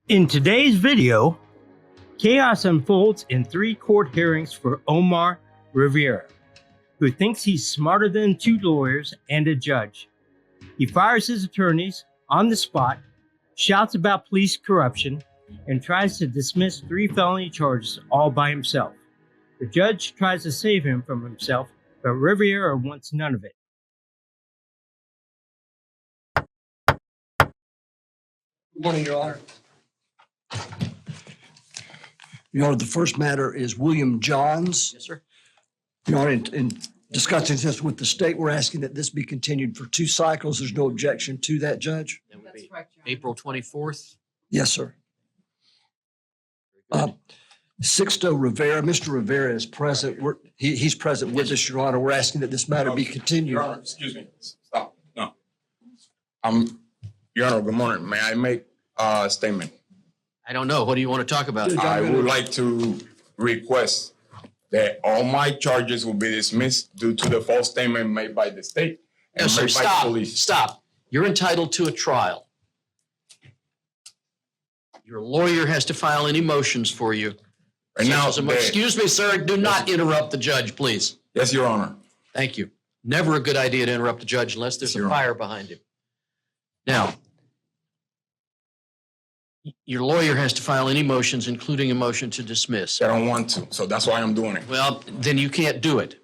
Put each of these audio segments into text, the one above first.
In today's video, chaos unfolds in 3 court hearings for Omar Rivera, who thinks he's smarter than 2 lawyers and a judge. He fires his attorneys on the spot, shouts about police corruption, and tries to dismiss 3 felony charges all by himself. The judge tries to save him from himself, but Rivera wants none of it. Good morning, Your Honor. Your Honor, the first matter is William Johns. Yes, sir. Your Honor, in discussing this with the state, we're asking that this be continued for 2 cycles. There's no objection to that, Judge? That would be April 24th. Yes, sir. Sixto Rivera, Mr. Rivera is present. He's present with us, Your Honor. We're asking that this matter be continued. Your Honor, excuse me. Stop. No. Your Honor, good morning. May I make a statement? I don't know. What do you want to talk about? I would like to request that all my charges will be dismissed due to the false statement made by the state and No, sir. made by Stop. police. Stop. You're entitled to a trial. Your lawyer has to file any motions for you. And now, Excuse me, sir. Do not interrupt the judge, please. yes, Your Honor. Thank you. Never a good idea to interrupt the judge unless there's a fire behind him. Now, your lawyer has to file any motions, including a motion to dismiss. I don't want to, so that's why I'm doing it. Well, then you can't do it.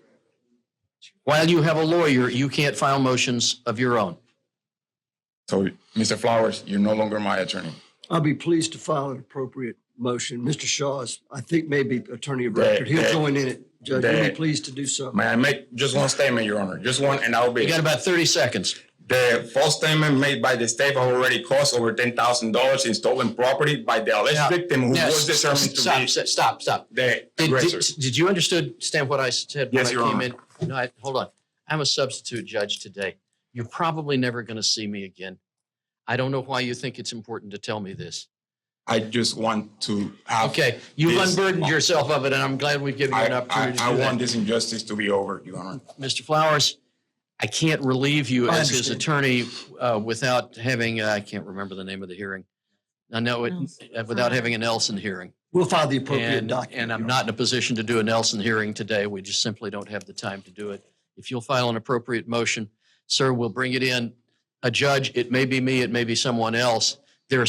While you have a lawyer, you can't file motions of your own. So, Mr. Flowers, you're no longer my attorney. I'll be pleased to file an appropriate motion. Mr. Shaw is, I think, maybe attorney of record. He'll join in it, Judge. We'll be pleased to do so. May I make just one statement, Your Honor? Just one, and I'll be. You got about 30 seconds. The false statement made by the state have already cost over $10,000 in stolen property by the alleged victim who was determined to be Stop. the aggressor. Did you understand what I said when Yes, I Your came Honor. in? No, hold on. I'm a substitute judge today. You're probably never going to see me again. I don't know why you think it's important to tell me this. I just want to have. Okay, you've this- unburdened yourself of it, and I'm glad we've given you an opportunity to I do want that. this injustice to be over, Your Honor. Mr. Flowers, I can't relieve you I as his understand. attorney without having, I can't remember the name of the hearing. I know it, without having a Nelson hearing. We'll file the appropriate document. And I'm Your not in a position to do a Nelson hearing today. We just simply don't have the time to do it. If you'll file an appropriate motion, sir, we'll bring it in. A judge, it may be me, it may be someone else. There are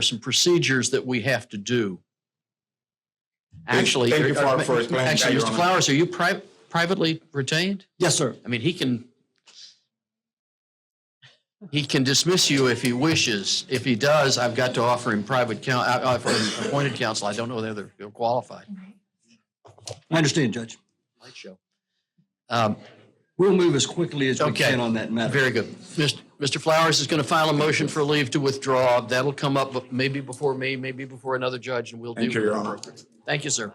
some procedures that we have to do. Actually, Thank you for explaining that, actually, Your Mr. Honor. Flowers, Flowers, are you privately retained? Yes, sir. I mean, he can dismiss you if he wishes. If he does, I've got to offer him offer him appointed counsel. I don't know whether he'll qualify. I understand, Judge. Might show. We'll move as quickly as we Okay. can on that matter. Very good. Mr. Flowers is going to file a motion for leave to withdraw. That'll come up maybe before me, maybe before another judge, and we'll deal Thank you, with it Your Honor. appropriately. Thank you, sir.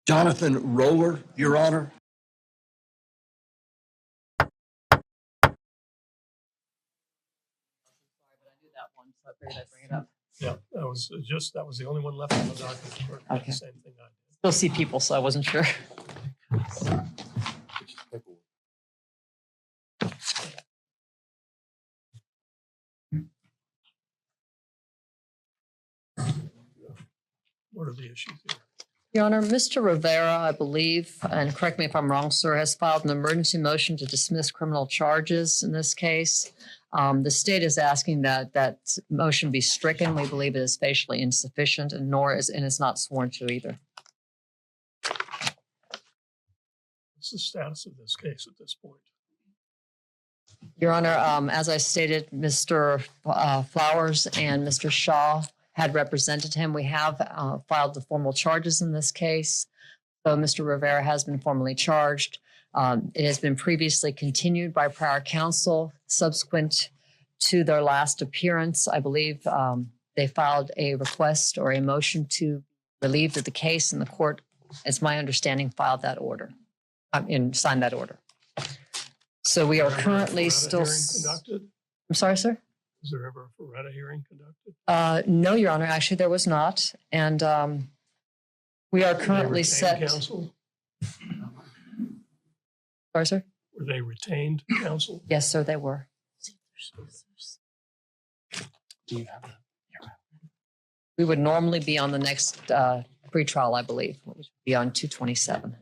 Jonathan Roller, Your Honor. Yeah, that was the only one left on the document. Okay. Same thing I did. Still see people, so I wasn't sure. What are the issues here? Your Honor, Mr. Rivera, I believe, and correct me if I'm wrong, sir, has filed an emergency motion to dismiss criminal charges in this case. The state is asking that that motion be stricken. We believe it is facially insufficient and is not sworn to either. What's the status of this case at this point? Your Honor, as I stated, Mr. Flowers and Mr. Shaw had represented him. We have filed the formal charges in this case. So Mr. Rivera has been formally charged. It has been previously continued by prior counsel. Subsequent to their last appearance, I believe they filed a request or a motion to relieve of the case, and the court, it's my understanding, filed that order and signed that order. So we are Was there ever a currently Ferretta still. hearing conducted? I'm sorry, sir? Was there ever a Ferretta hearing conducted? No, Your Honor, actually there was not. And we are Were they currently retained set. Counsel? Sorry, sir? Were they retained counsel? Yes, sir, they were. We would normally be on the next pretrial, I believe, which would be on 227.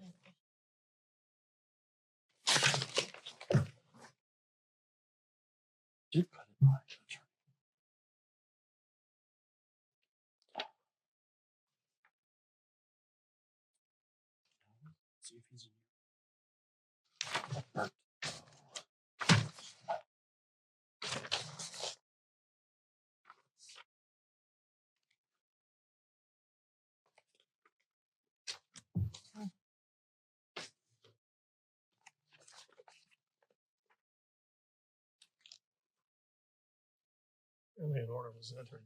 Only an order was entered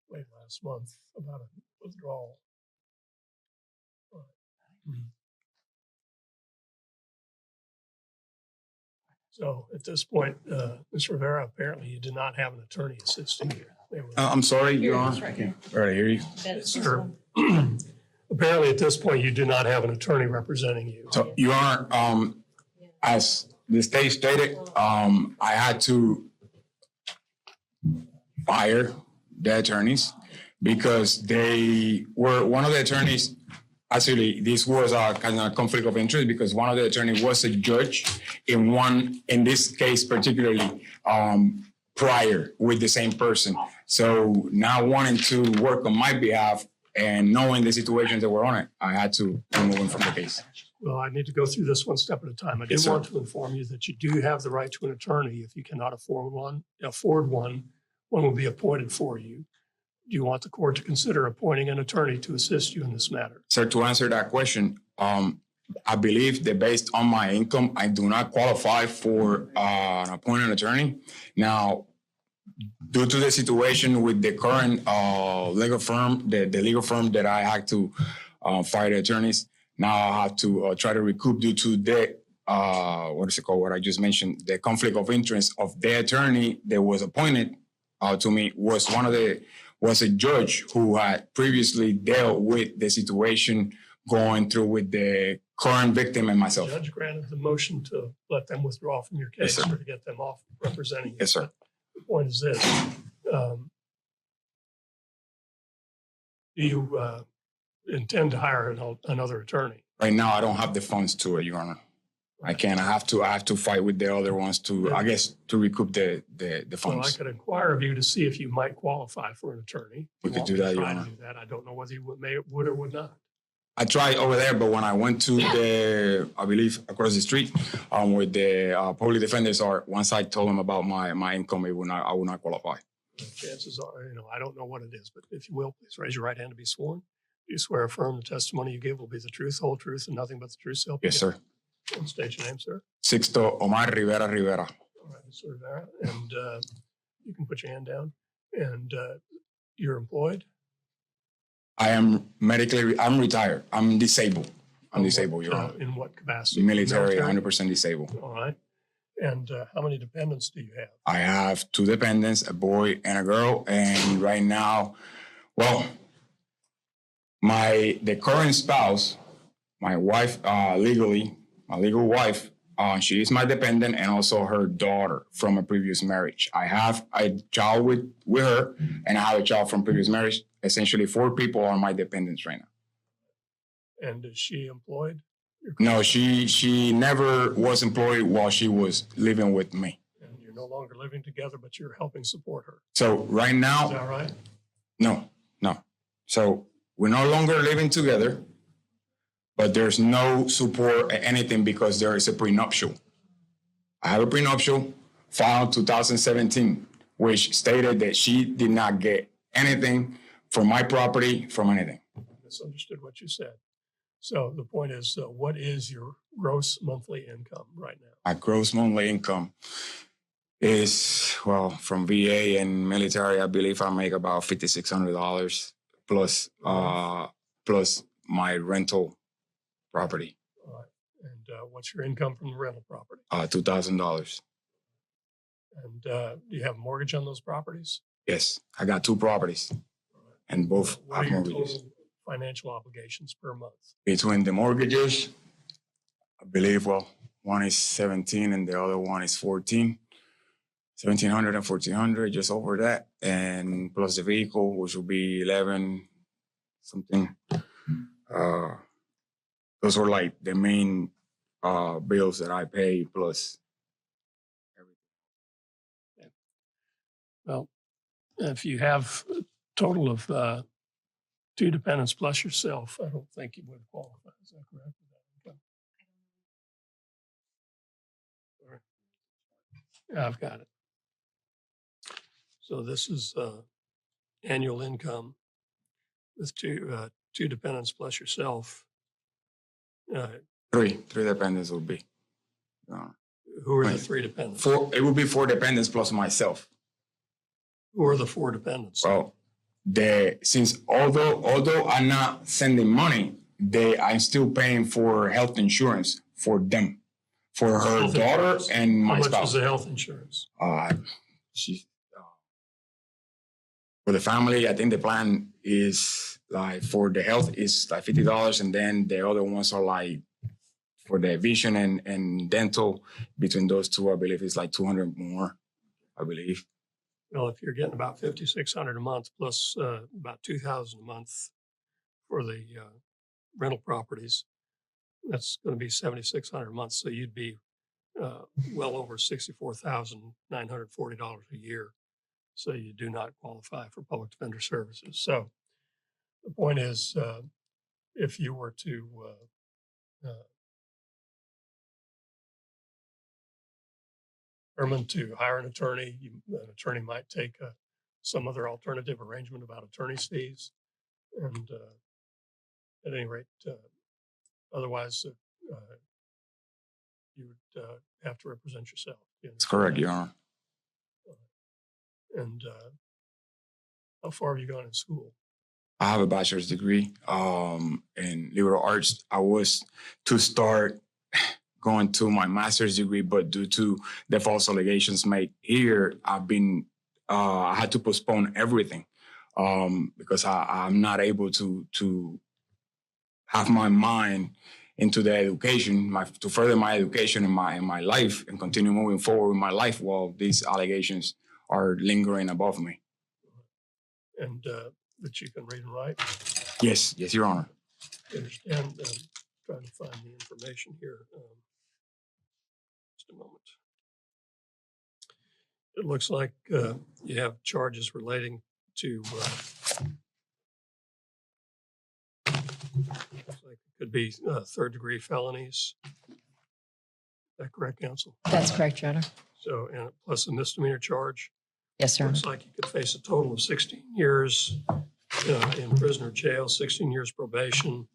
late last month about a withdrawal. So at this point, Ms. Rivera, apparently you did not have an attorney assisting you. They were- I'm sorry, Your Here, Honor. it's right I here. can't barely hear you. Sir, apparently at this point, you do not have an attorney representing you. So, Your Honor, as the state stated, I had to fire the attorneys because they were, one of the attorneys, actually, this was a kind of conflict of interest because one of the attorneys was a judge in this case particularly, prior with the same person. So now wanting to work on my behalf and knowing the situations that were on it, I had to remove him from the case. Well, I need to go through this one step at a time. I do Yes, sir. want to inform you that you do have the right to an attorney. If you cannot afford one, one will be appointed for you. Do you want the court to consider appointing an attorney to assist you in this matter? Sir, to answer that question, I believe that based on my income, I do not qualify for an appointed attorney. Now, due to the situation with the current legal firm, the legal firm that I had to fire the attorneys, now I have to try to recoup due to the, what I just mentioned, the conflict of interest of the attorney that was appointed to me was a judge who had previously dealt with the situation going through with the current victim and The myself. judge granted the motion to let them withdraw from your Yes, case sir. or to get them off representing you. Yes, sir. The point is this. Do you intend to hire another attorney? Right now, I don't have the funds to it, Your Honor. I can't. I have to fight with the other ones to, I guess, to recoup the Well, I funds. could inquire of you to see if you might qualify for an attorney. We You could want do me to that, Your try to Honor. do that. I don't know whether you would or would not. I tried over there, but when I went to I believe across the street, where the public defenders are, once I told them about my income, I would not qualify. Chances are, I don't know what it is, but if you will, please raise your right hand to be sworn. Do you swear affirm the testimony you give will be the truth, whole truth, and nothing but the truth? So help you Yes, God? sir. And state your name, sir. Sixto Omar Rivera. All right, Mr. Rivera, and you can put your hand down. And you're employed? I'm retired. I'm disabled. I'm disabled, Your Honor. In what capacity? Military, 100% disabled. All right. And how many dependents do you have? I have 2 dependents, a boy and a girl. And right now, well, the current spouse, my wife, my legal wife, she is my dependent and also her daughter from a previous marriage. I have a child with her and I have a child from previous marriage. Essentially 4 people are my dependents right now. And is she employed? No, she never was employed while she was living with me. And you're no longer living together, but you're helping support her. So right Is now, that right? no. So we're no longer living together, but there's no support or anything because there is a prenuptial. I have a prenuptial filed 2017, which stated that she did not get anything from my property, from anything. Misunderstood what you said. So the point is, what is your gross monthly income right now? My gross monthly income is, well, from VA and military, I believe I make about $5,600 plus my rental property, All right. And what's your income from the rental property? $2,000. And do you have a mortgage on those properties? Yes, I got 2 properties and both What are have your mortgages. total financial obligations per month? Between the mortgages, I believe, well, one is 17 and the other one is 14. 1,700 and 1,400, just over that, and plus the vehicle, which will be 11 something. Those were like the main bills that I pay plus everything. Well, if you have a total of 2 dependents plus yourself, I don't think you would qualify. Is that correct? All right. Yeah, I've got it. So this is annual income with two dependents plus yourself. Three dependents would be. Who are the Right. 3 dependents? It would be 4 dependents plus myself. Who are the 4 dependents? Well, since although I'm not sending money, I'm still paying for health insurance for them, for her Health daughter insurance. and my How much spouse. is the health insurance? She for the family, I think the plan is like for the health is like $50, and then the other ones are like for the vision and dental. Between those two, I believe it's like 200 more. I believe. Well, if you're getting about $5,600 a month plus about $2,000 a month for the rental properties, that's going to be $7,600 a month. So you'd be well over $64,940 a year. So you do not qualify for public defender services. So the point is, if you were to determine to hire an attorney, an attorney might take some other alternative arrangement about attorney's fees. And at any rate, otherwise, you would have to represent yourself. That's correct, Your Honor. And how far have you gone in school? I have a bachelor's degree in liberal arts. I was to start going to my master's degree, but due to the false allegations made here, I had to postpone everything because I'm not able to have my mind into the education, to further my education in my life and continue moving forward with my life while these allegations are lingering above me. And that you can read and write? Yes, Your Honor. I understand. Trying to find the information here. Just a moment. It looks like you have charges relating to, looks like it could be 3rd-degree felonies. Is that correct, counsel? That's correct, Your Honor. So, and plus a misdemeanor charge. Yes, Your Honor. Looks like you could face a total of 16 years in prison or jail, 16 years probation,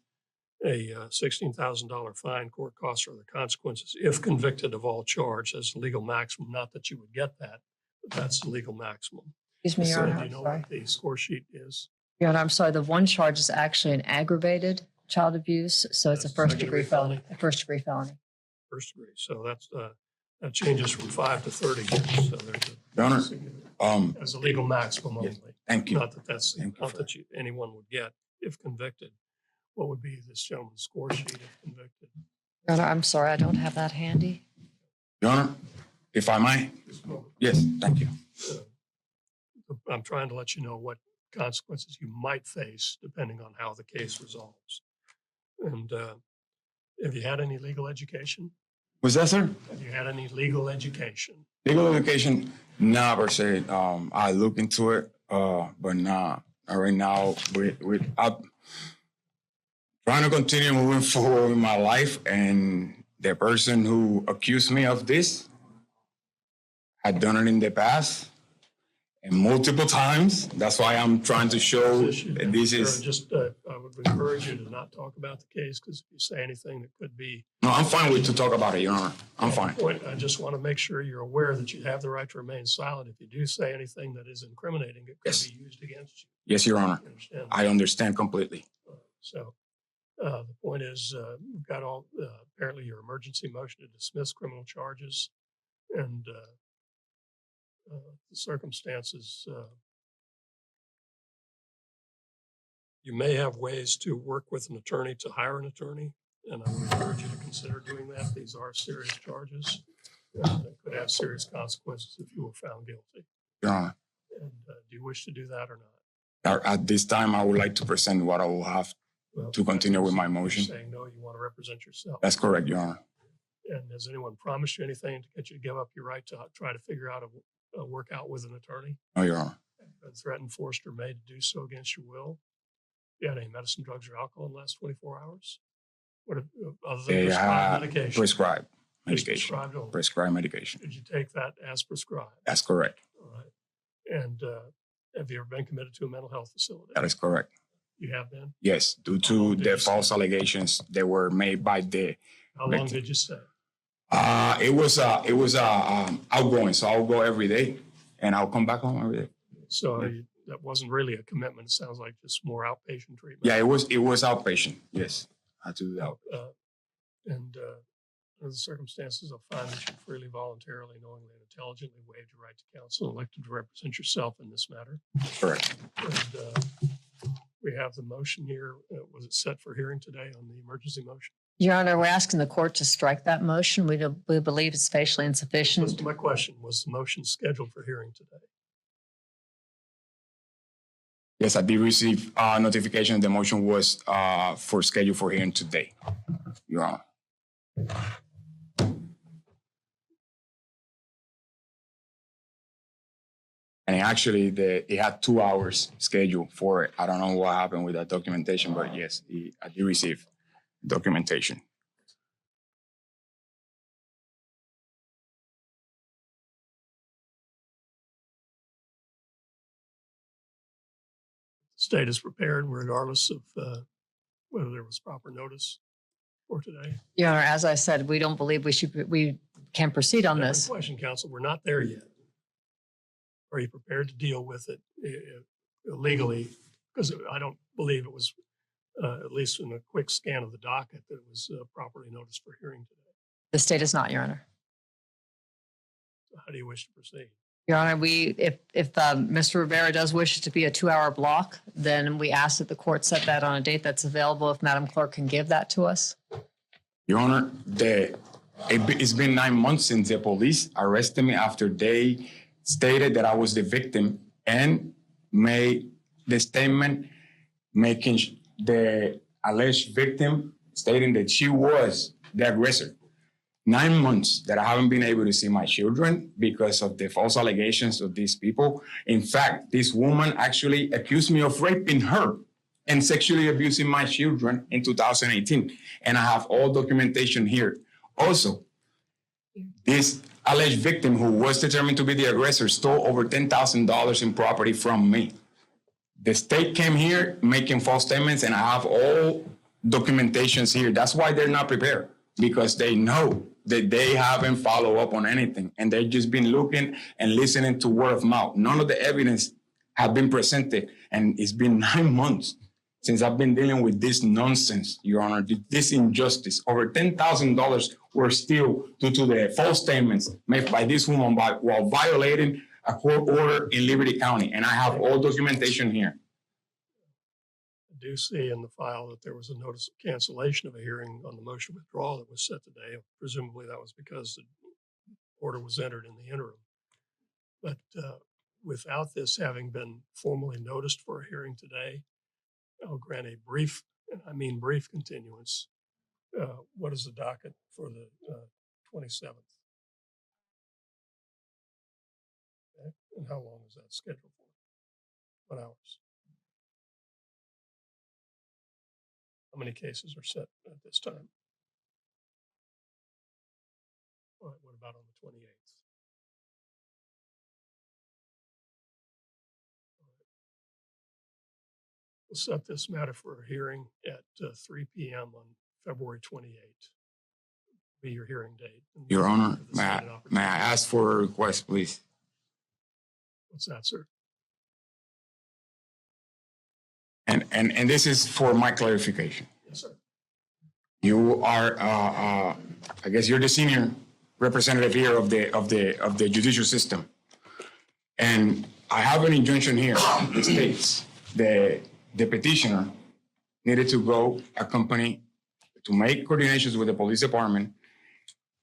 a $16,000 fine, court costs or the consequences if convicted of all charge. That's the legal maximum. Not that you would get that, but that's the legal maximum. Excuse me, Your So Honor. do you I'm know sorry. what the score sheet is? Your Honor, I'm sorry. The one charge is actually an aggravated child abuse, so it's a That's first-degree second-degree felony. A first-degree felony. First degree. So that's that changes from 5 to 30 years. So there's Your Honor, as a legal maximum only. Yes, thank you. Not that that's Thank you not for that anyone would get if convicted. What would be this gentleman's score sheet if convicted? Your Honor, I'm sorry. I don't have that handy. Your Honor, if I may. Just a moment. Yes, thank you. I'm trying to let you know what consequences you might face depending on how the case resolves. And have you had any legal education? Was that, sir? Have you had any legal education? Legal education, nah, per se. I look into it, but nah. Right now, I'm trying to continue moving forward with my life, and the person who accused me of this had done it in the past and multiple times. That's why I'm trying to show that this is. Just, I would encourage you to not talk about the case because if you say anything that could be. No, I'm fine with to talk about it, Your Honor. I'm fine. I just want to make sure you're aware that you have the right to remain silent. If you do say anything that is incriminating, it could Yes. be used against you. Yes, Your Honor. You understand? I understand completely. So the point is, we've got apparently your emergency motion to dismiss criminal charges and the circumstances. You may have ways to work with an attorney to hire an attorney, and I would encourage you to consider doing that. These are serious charges. that could have serious consequences if you were found guilty. Your Honor. And do you wish to do that or not? At this time, I would like to present what I will have Well, to continue with my you're motion. saying no, you want to represent yourself. That's correct, Your Honor. And has anyone promised you anything to get you to give up your right to try to figure out a workout with an attorney? No, Your Honor. Threatened, forced, or made to do so against your will? You had any medicine, drugs, or alcohol in the last 24 hours? What if, other than They prescribed have medication? prescribed Just medication. prescribed only. Prescribed medication. Did you take that as prescribed? That's correct. All right. And have you ever been committed to a mental health facility? That is correct. You have been? Yes, due to the false allegations that were made by the How long did you stay? it was outgoing, so I'll go every day and I'll come back home every day. So that wasn't really a commitment. It sounds like just more outpatient treatment. Yeah, it was outpatient. Yes, I had to do that. And under the circumstances, I'll find that you freely, voluntarily, knowingly, and intelligently waived your right to counsel and elected to represent yourself in this matter. Correct. And we have the motion here. Was it set for hearing today on the emergency motion? Your Honor, we're asking the court to strike that motion. We believe it's facially insufficient. Was my question, was the motion scheduled for hearing today? Yes, I did receive notification the motion was for schedule for hearing today, Your Honor. And actually, it had 2 hours scheduled for it. I don't know what happened with that documentation, but yes, I did receive documentation. State is prepared regardless of whether there was proper notice for today. Your Honor, as I said, we don't believe we can proceed on Different this. question, counsel. We're not there yet. Are you prepared to deal with it legally? Because I don't believe it was, at least in a quick scan of the docket, that it was properly noticed for hearing today. The state is not, Your Honor. So how do you wish to proceed? Your Honor, if Mr. Rivera does wish it to be a 2-hour block, then we ask that the court set that on a date that's available. If Madam Clerk can give that to us. Your Honor, it's been 9 months since the police arrested me after they stated that I was the victim and made the statement making the alleged victim stating that she was the aggressor. 9 months that I haven't been able to see my children because of the false allegations of these people. In fact, this woman actually accused me of raping her and sexually abusing my children in 2018. And I have all documentation here. Also, this alleged victim who was determined to be the aggressor stole over $10,000 in property from me. The state came here making false statements and I have all documentations here. That's why they're not prepared, because they know that they haven't followed up on anything and they've just been looking and listening to word of mouth. None of the evidence have been presented and it's been 9 months since I've been dealing with this nonsense, Your Honor, this injustice. Over $10,000 were still due to the false statements made by this woman while violating a court order in Liberty County. And I have all documentation here. I do see in the file that there was a notice of cancellation of a hearing on the motion withdrawal that was set today. Presumably that was because the order was entered in the interim. But without this having been formally noticed for a hearing today, I'll grant a brief, and I mean brief continuance. What is the docket for the 27th? Okay. And how long is that scheduled for? What hours? How many cases are set at this time? All right, what about on the 28th? We'll set this matter for a hearing at 3 p.m. on February 28th. Be your hearing date. Your Honor, may I ask for a request, please? What's that, sir? And this is for my clarification. Yes, sir. You are, I guess you're the senior representative here of the judicial system. And I have an injunction here that states the petitioner needed to go accompany to make coordinations with the police department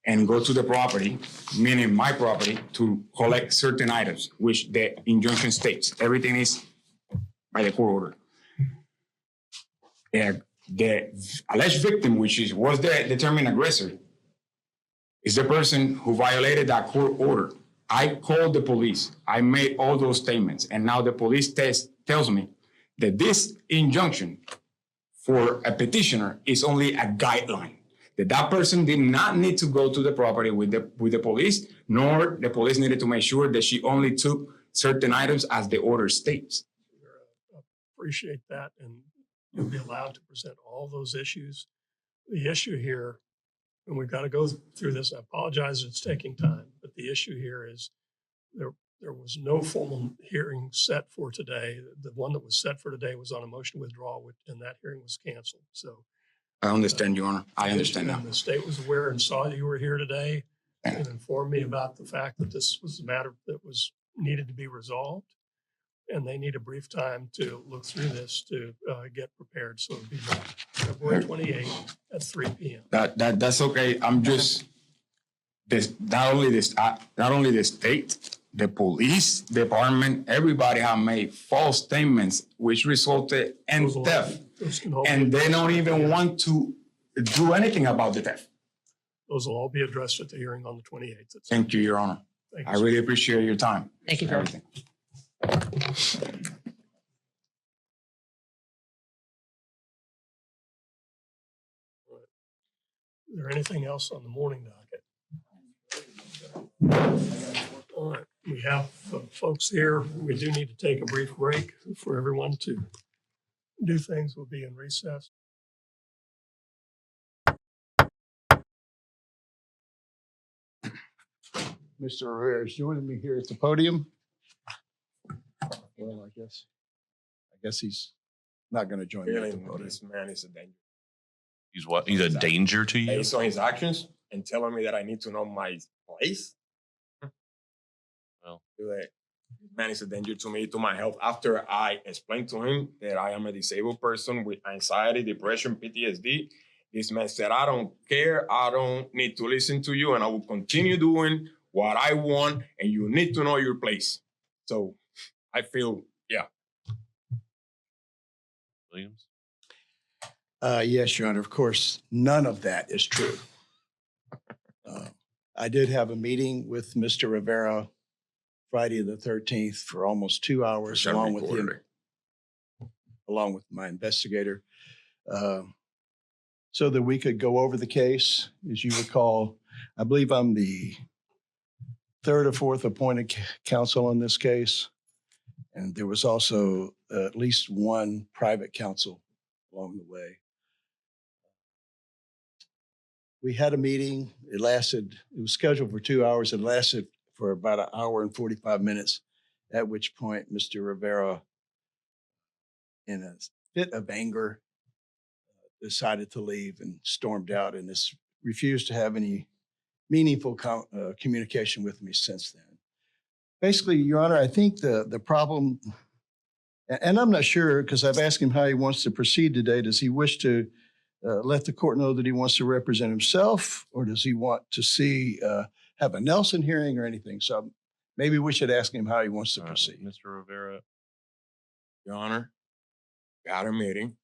and go to the property, meaning my property, to collect certain items, which the injunction states. Everything is by the court order. And the alleged victim, was the determined aggressor, is the person who violated that court order. I called the police. I made all those statements. And now the police tells me that this injunction for a petitioner is only a guideline. That person did not need to go to the property with the police, nor the police needed to make sure that she only took certain items as the order states. Appreciate that, and you'll be allowed to present all those issues. The issue here, and we've got to go through this, I apologize, it's taking time, but the issue here is there was no formal hearing set for today. The one that was set for today was on a motion to withdraw, and that hearing was canceled. So I understand, Your Honor. I understand now. The state was aware and saw that you were here today and informed me about the fact that this was a matter that was needed to be resolved. And they need a brief time to look through this to get prepared. So it'll be February 28th at 3 p.m. That's okay. I'm just not only the state, the police department, everybody have made false statements which resulted in theft, and they don't even want to do anything about the theft. Those will all be addressed at the hearing on the 28th. Thank you, Your Honor. Thank you, I really appreciate your time. Thank you very much. Is there anything else on the morning docket? All right, we have folks here. We do need to take a brief break for everyone to do things. We'll be in recess. Mr. Rivera is joining me here at the podium. Well, I guess he's not going to join me at the podium. This man is a danger. He's what? He's a danger to you? Based on his actions and telling me that I need to know my place. Well, this man is a danger to me, to my health. After I explained to him that I am a disabled person with anxiety, depression, PTSD, this man said, I don't care. I don't need to listen to you, and I will continue doing what I want, and you need to know your place. So I feel, yeah. Williams? Yes, Your Honor. Of course, none of that is true. I did have a meeting with Mr. Rivera Friday the 13th for almost 2 hours, along with him, along with my investigator, so that we could go over the case. As you recall, I believe I'm the third or fourth appointed counsel on this case. And there was also at least one private counsel along the way. We had a meeting. It was scheduled for 2 hours. It lasted for about an hour and 45 minutes, at which point Mr. Rivera, in a fit of anger, decided to leave and stormed out, and refused to have any meaningful communication with me since then. Basically, Your Honor, I think the problem, and I'm not sure because I've asked him how he wants to proceed today. Does he wish to let the court know that he wants to represent himself, or does he want to have a Nelson hearing or anything? So maybe we should ask him how he wants to proceed. Mr. Rivera, Your Honor, we had a meeting.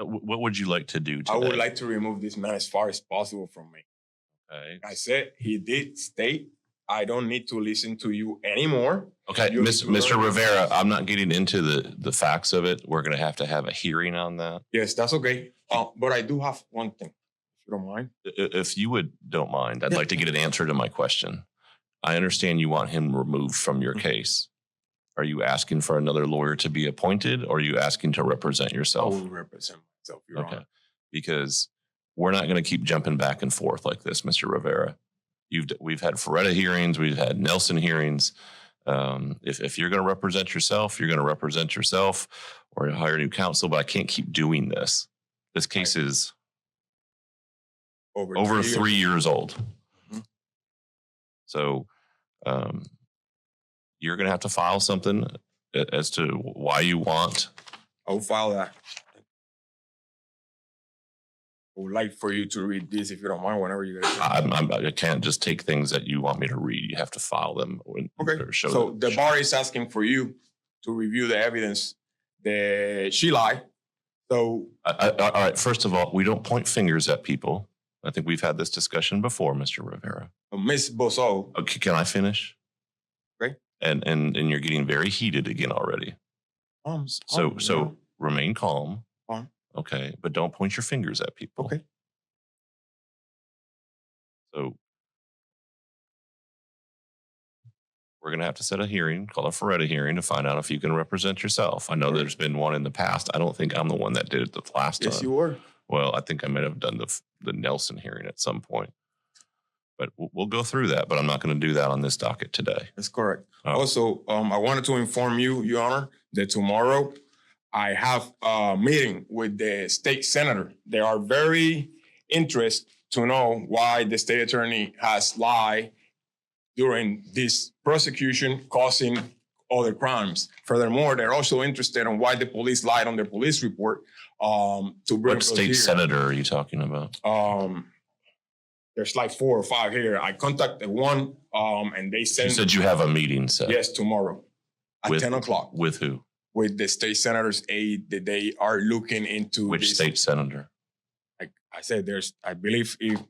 what would you like to do today? I would like to remove this man as far as possible from me. Okay. I said he did state, I don't need to listen to you anymore. Okay, You need to Mr. learn- Rivera, I'm not getting into the facts of it. We're going to have a hearing on that. Yes, that's okay. But I do have one thing, if you don't mind. If you don't mind, I'd like to get an answer to my question. I understand you want him removed from your case. Are you asking for another lawyer to be appointed, or are you asking to represent I yourself? will represent myself, Your Okay, Honor. because we're not going to keep jumping back and forth like this, Mr. Rivera. We've had Feretta hearings, we've had Nelson hearings. If you're going to represent yourself, you're going to represent yourself, or hire new counsel. But I can't keep doing this. This case is over 3 years old. Mhm. So you're going to have to file something as to why you want. I will file that. would like for you to read this if you don't mind, whenever you're gonna. I can't just take things that you want me to read. You have to file them. Okay. Or show So them. the bar is asking for you to review the evidence that she lied. So All right. First of all, we don't point fingers at people. I think we've had this discussion before, Mr. Rivera. Miss Bosso, Okay, can I finish? Okay. And you're getting very heated again already. So remain calm. Calm. Okay, but don't point your fingers at people. Okay. So we're going to have to set a hearing, call a Feretta hearing, to find out if you can represent yourself. I know there's been one in the past. I don't think I'm the one that did it the last yes, time. you were. Well, I think I might have done the Nelson hearing at some point. But we'll go through that, but I'm not going to do that on this docket today. That's correct. Oh. Also, I wanted to inform you, Your Honor, that tomorrow I have a meeting with the state senator. They are very interested to know why the state attorney has lied during this prosecution, causing other crimes. Furthermore, they're also interested in why the police lied on their police report to bring What us state here. senator are you talking about? There's like 4 or 5 here. I contacted one, and they You sent. said you have a meeting set. Yes, tomorrow at With- 10 o'clock With who? with the state senator's aide that they are looking into. Which this. state senator? Like I said, I believe if,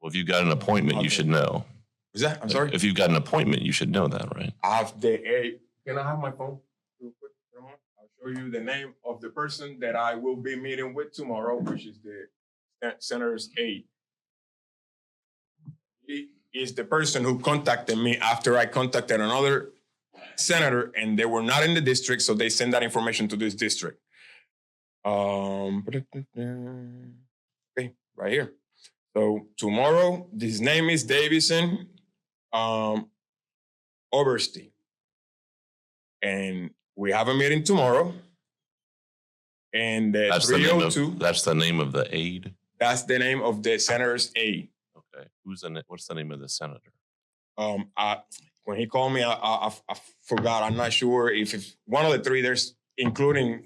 Well, if you've got an appointment, you should know. is that, I'm sorry? If you've got an appointment, you should know that, right? I have the aide. Can I have my phone real quick? Ramon? I'll show you the name of the person that I will be meeting with tomorrow, which is the senator's aide. He is the person who contacted me after I contacted another senator, and they were not in the district, so they send that information to this district. Okay, right here. So tomorrow, his name is Davison Oberste. And we have a meeting tomorrow. And That's the name 302, that's the name of the aide. that's the name of the senator's aide. Okay. What's the name of the senator? When he called me, I forgot. I'm not sure if it's one of the 3. There's including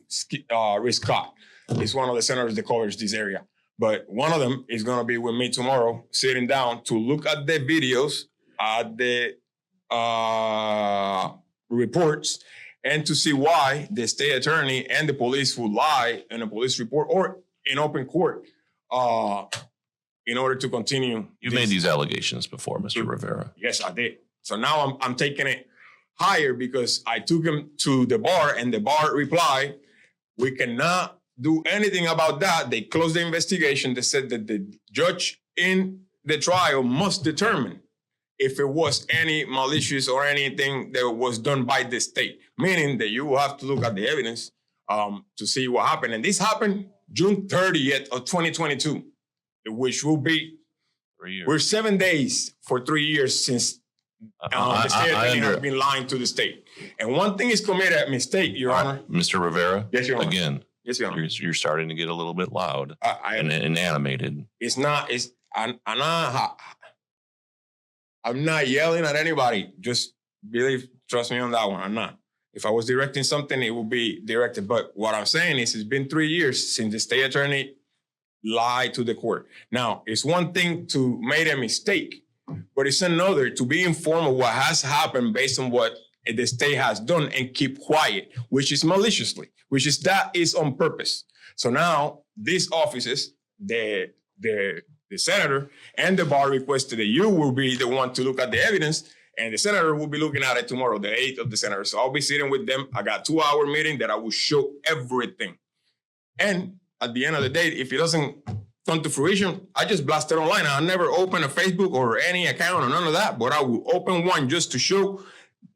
Rick Scott. He's one of the senators that covers this area. But one of them is going to be with me tomorrow, sitting down to look at the videos, at the reports, and to see why the state attorney and the police would lie in a police report or in open court in order to continue. You made these allegations before, Mr. Rivera. Yes, I did. So now I'm taking it higher because I took him to the bar and the bar replied, we cannot do anything about that. They closed the investigation. They said that the judge in the trial must determine if it was any malicious or anything that was done by the state, meaning that you will have to look at the evidence to see what happened. And this happened June 30th of 2022, which will be, 3 years. we're 7 days for 3 years since the state attorney has been lying to the state. And one thing is committed a mistake, Your Honor. Mr. Rivera. Yes, Your Honor. Again, Yes, Your Honor. you're starting to get a little bit loud and animated. I'm not yelling at anybody. Just trust me on that one. I'm not. If I was directing something, it would be directed. But what I'm saying is it's been 3 years since the state attorney lied to the court. Now, it's one thing to make a mistake, but it's another to be informed of what has happened based on what the state has done and keep quiet, which is maliciously, that is on purpose. So now these offices, the senator and the bar requested that you will be the one to look at the evidence, and the senator will be looking at it tomorrow, the 8th of the senator. So I'll be sitting with them. I got a 2-hour meeting that I will show everything. And at the end of the day, if it doesn't come to fruition, I just blast it online. I'll never open a Facebook or any account or none of that, but I will open one just to show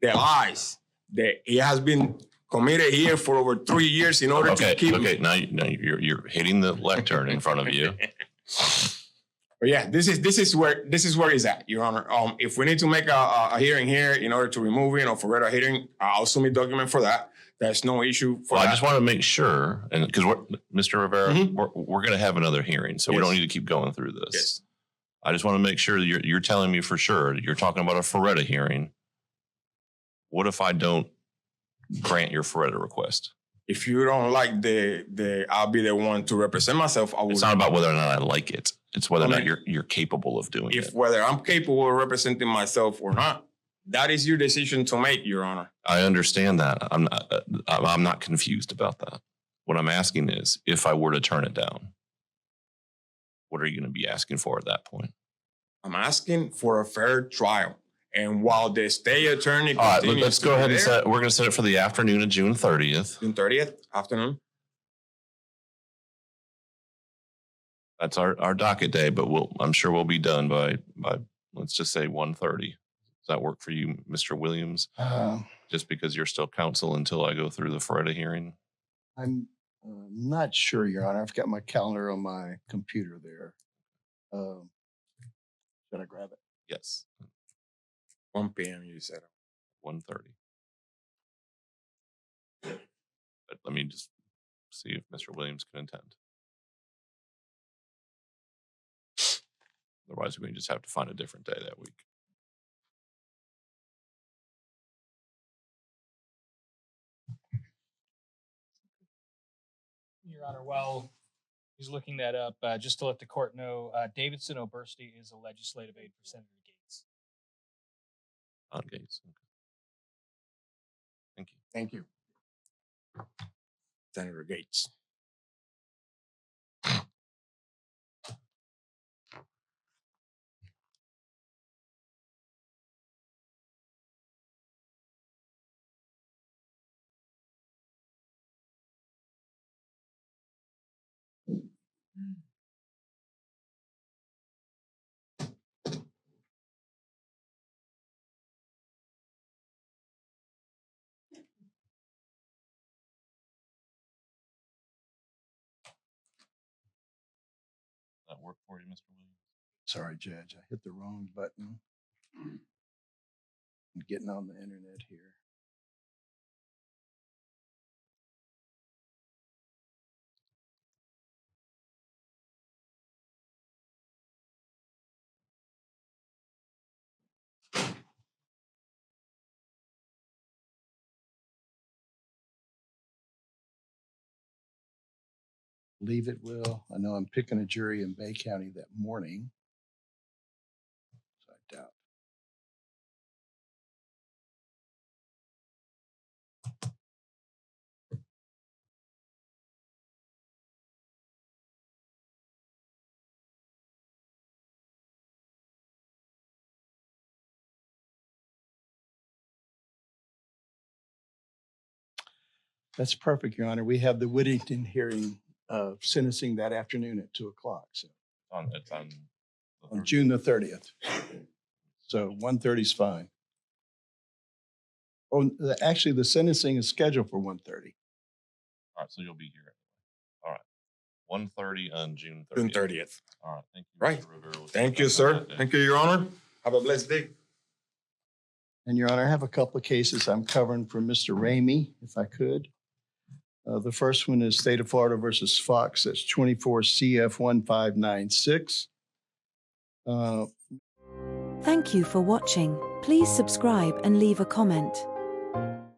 the lies that it has been committed here for over 3 years in order to keep. Okay, now you're hitting the lectern in front of you. But yeah, this is where it's at, Your Honor. If we need to make a hearing here in order to remove it or for a hearing, I'll submit document for that. There's no issue for Well, that. I just want to make sure, and because Mr. Rivera, we're going to have another hearing, so we Yes. don't need to keep going through this. Yes. I just want to make sure that you're telling me for sure you're talking about a Feretta hearing. What if I don't grant your Feretta request? If you don't like I'll be the one to represent myself. I will. It's not about whether or not I like it. It's whether or not mean, you're capable of doing it. Whether I'm capable of representing myself or not, that is your decision to make, Your Honor. I understand that. I'm not confused about that. What I'm asking is, if I were to turn it down, what are you going to be asking for at that point? I'm asking for a fair trial. And while the state attorney All right, continues let's to go be ahead and there, we're going to set it for the afternoon of June 30th. June 30th, afternoon. That's our docket day, but I'm sure we'll be done by let's just say 1:30. Does that work for you, Mr. Williams? Just because you're still counsel until I go through the Friday hearing? I'm not sure, Your Honor. I've got my calendar on my computer there. Should I grab it? Yes. 1 p.m. you said. 1:30. But let me just see if Mr. Williams can attend. Otherwise, we just have to find a different day that week. Your Honor, while he's looking that up, just to let the court know, Davidson Oberste is a legislative aide for Senator Gates. On Gates. Okay. Thank you. Thank you. Senator Gates. That work for you, Mr. Williams? Sorry, Judge. I hit the wrong button. I'm getting on the internet here. Believe it will. I know I'm picking a jury in Bay County that morning. So I doubt. That's perfect, Your Honor. We have the Whittington hearing sentencing that afternoon at 2:00. So It's on June the 30th. So 1:30 is fine. Oh, actually, the sentencing is scheduled for 1:30. All right, so you'll be here. All right. 1:30 on June 30th. June 30th. All right, thank you, Right. Mr. Rivera. We'll Thank see you, on sir. that day. Thank you, Your Honor. Have a blessed day. And Your Honor, I have a couple of cases I'm covering for Mr. Ramey, if I could. The first one is State of Florida versus Fox. That's 24 CF 1596. Thank you for watching. Please subscribe and leave a comment.